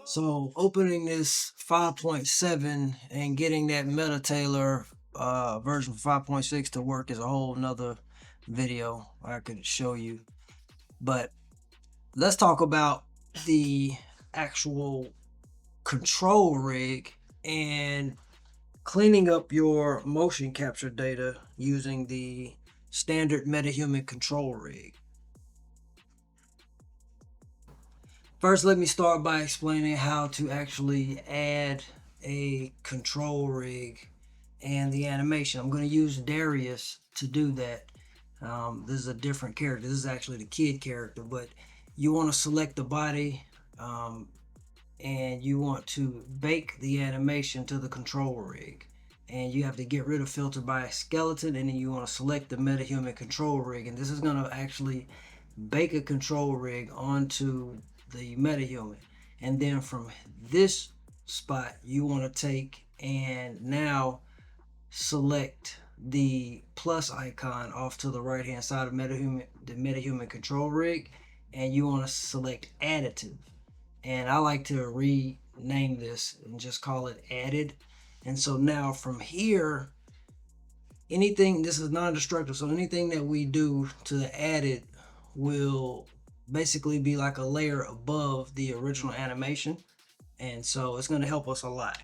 So opening this 5.7 and getting that MetaTailor version 5.6 to work is a whole nother video I could show you. But let's talk about the actual control rig and cleaning up your motion capture data using the standard Metahuman Control Rig. First, let me start by explaining how to actually add a control rig and the animation. I'm going to use Darius to do that. This is a different character. This is actually the kid character, but you want to select the body and you want to bake the animation to the control rig. And you have to get rid of filter by skeleton, and then you want to select the Metahuman Control Rig. And this is going to actually bake a control rig onto the Metahuman. And then from this spot, you want to take and now select the plus icon off to the right hand side of the Metahuman Control Rig, and you want to select additive. And I like to rename this and just call it added. And so now from here, anything, this is non-destructive, so anything that we do to the added will basically be like a layer above the original animation. And so it's going to help us a lot.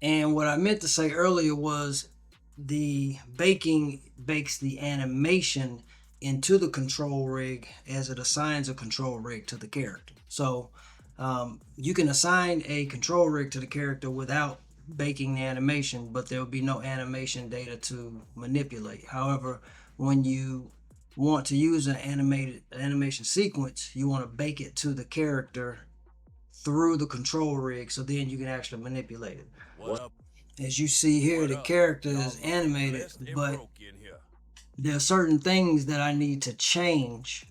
And what I meant to say earlier was the baking bakes the animation into the control rig as it assigns a control rig to the character. So you can assign a control rig to the character without baking the animation, but there will be no animation data to manipulate. However, when you want to use an animation sequence, you want to bake it to the character through the control rig, so then you can actually manipulate it. As you see here, the character is animated, but there are certain things that I need to change,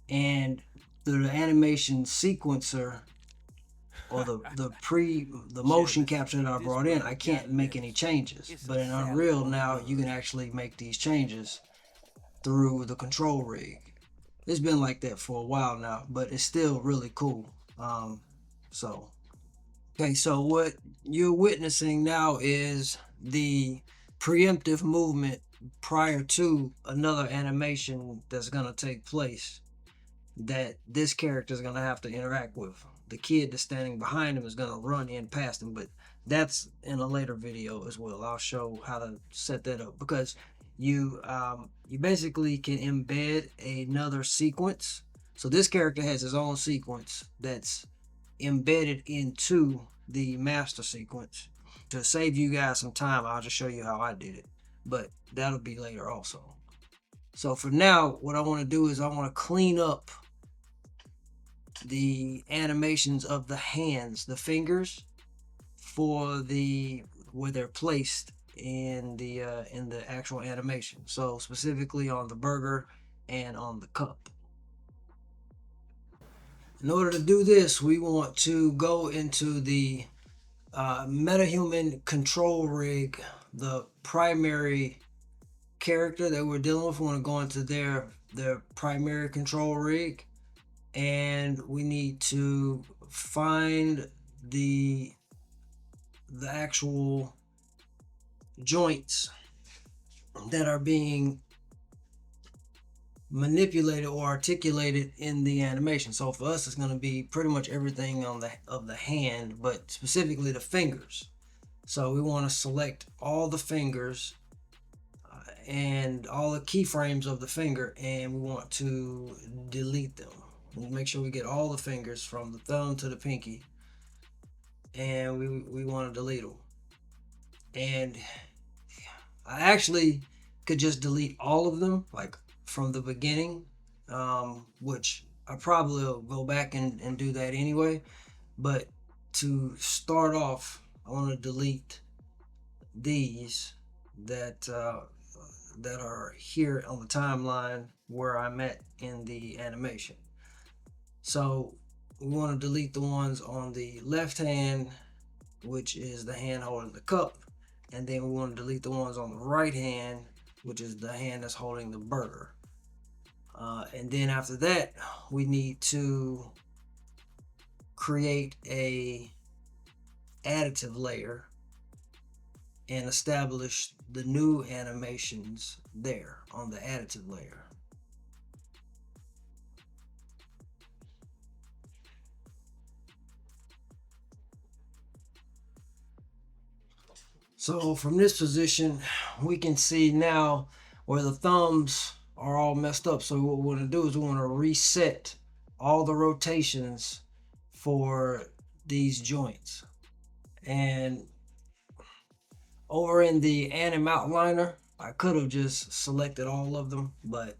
and through the animation sequencer or the motion capture that I brought in, I can't make any changes. But in Unreal now, you can actually make these changes through the control rig. It's been like that for a while now, but it's still really cool. Okay, so what you're witnessing now is the preemptive movement prior to another animation that's going to take place that this character is going to have to interact with. The kid that's standing behind him is going to run in past him, but that's in a later video as well. I'll show how to set that up, because you basically can embed another sequence. So this character has his own sequence that's embedded into the master sequence. To save you guys some time, I'll just show you how I did it, but that'll be later also. So for now, what I want to do is I want to clean up the animations of the hands, the fingers, for where they're placed in the actual animation. So specifically on the burger and on the cup. In order to do this, we want to go into the Metahuman Control Rig, the primary character that we're dealing with. We want to go into their primary control rig, and we need to find the actual joints that are being manipulated or articulated in the animation. So for us, it's going to be pretty much everything of the hand, but specifically the fingers. So we want to select all the fingers and all the keyframes of the finger, and we want to delete them. We'll make sure we get all the fingers from the thumb to the pinky, and we want to delete them. And I actually could just delete all of them, like from the beginning, which I probably will go back and do that anyway. But to start off, I want to delete these that are here on the timeline where I'm at in the animation. So we want to delete the ones on the left hand, which is the hand holding the cup, and then we want to delete the ones on the right hand, which is the hand that's holding the burger. And then after that, we need to create a additive layer and establish the new animations there on the additive layer. So from this position, we can see now where the thumbs are all messed up. So what we want to do is we want to reset all the rotations for these joints. And over in the anim outliner, I could have just selected all of them, but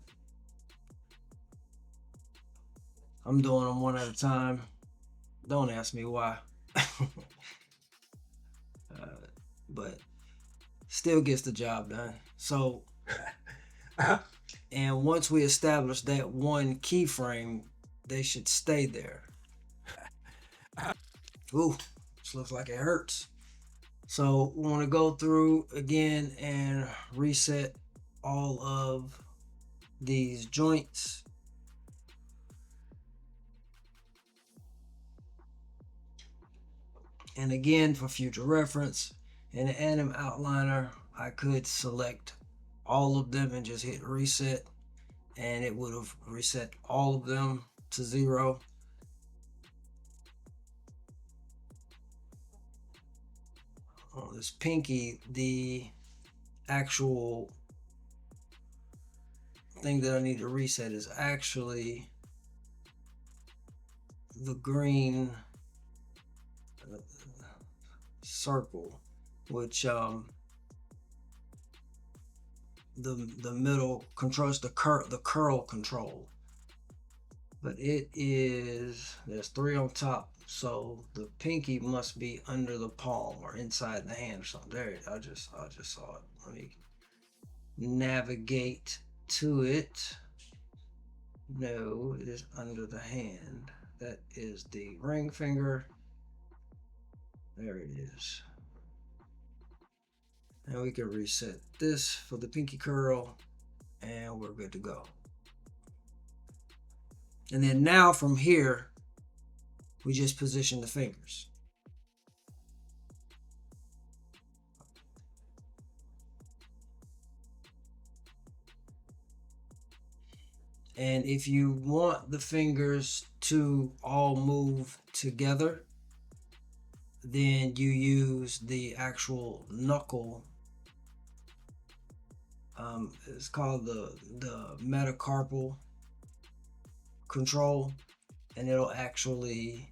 I'm doing them one at a time. Don't ask me why. But still gets the job done. So, and once we establish that one keyframe, they should stay there. Ooh, this looks like it hurts. So we want to go through again and reset all of these joints. And again, for future reference, in the anim outliner, I could select all of them and just hit reset, and it would have reset all of them to 0. On this pinky, the actual thing that I need to reset is actually the green circle, which the middle controls the curl control, but it is, there's 3 on top, so the pinky must be under the palm or inside the hand or something. There, I just saw it. Let me navigate to it. No, it is under the hand. That is the ring finger. There it is. And we can reset this for the pinky curl, and we're good to go. And then now from here, we just position the fingers. And if you want the fingers to all move together, then you use the actual knuckle. It's called the metacarpal control, and it'll actually,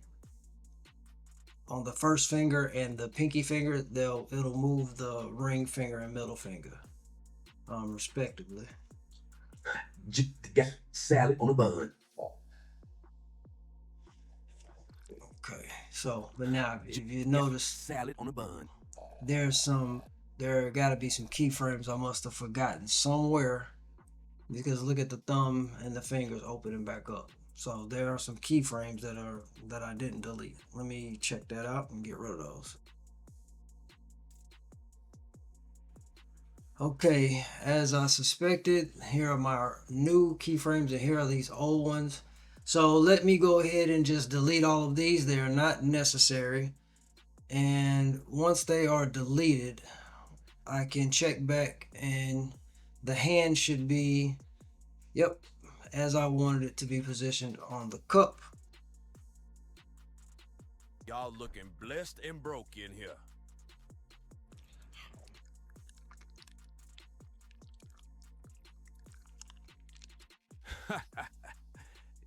on the first finger and the pinky finger, it'll move the ring finger and middle finger, respectively. Got salad on a bun. Okay, so but now if you notice, Salad on a bun. there gotta be some keyframes I must have forgotten somewhere, because look at the thumb and the fingers opening back up. So there are some keyframes that I didn't delete. Let me check that out and get rid of those. Okay, as I suspected, here are my new keyframes and here are these old ones. So let me go ahead and just delete all of these. They are not necessary. And once they are deleted, I can check back and the hand should be, yep, as I wanted it to be positioned on the cup. Y'all looking blessed and broke in here.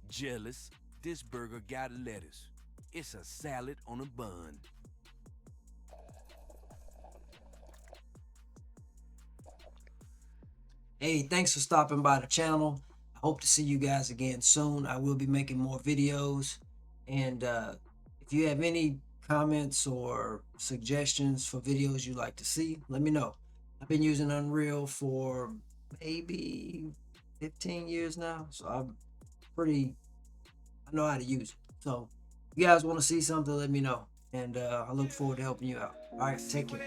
Jealous. This burger got lettuce. It's a salad on a bun. Hey, thanks for stopping by the channel. I hope to see you guys again soon. I will be making more videos. And if you have any comments or suggestions for videos you'd like to see, let me know. I've been using Unreal for maybe 15 years now, so I know how to use it. So if you guys want to see something, let me know. And I look forward to helping you out. All right, take care.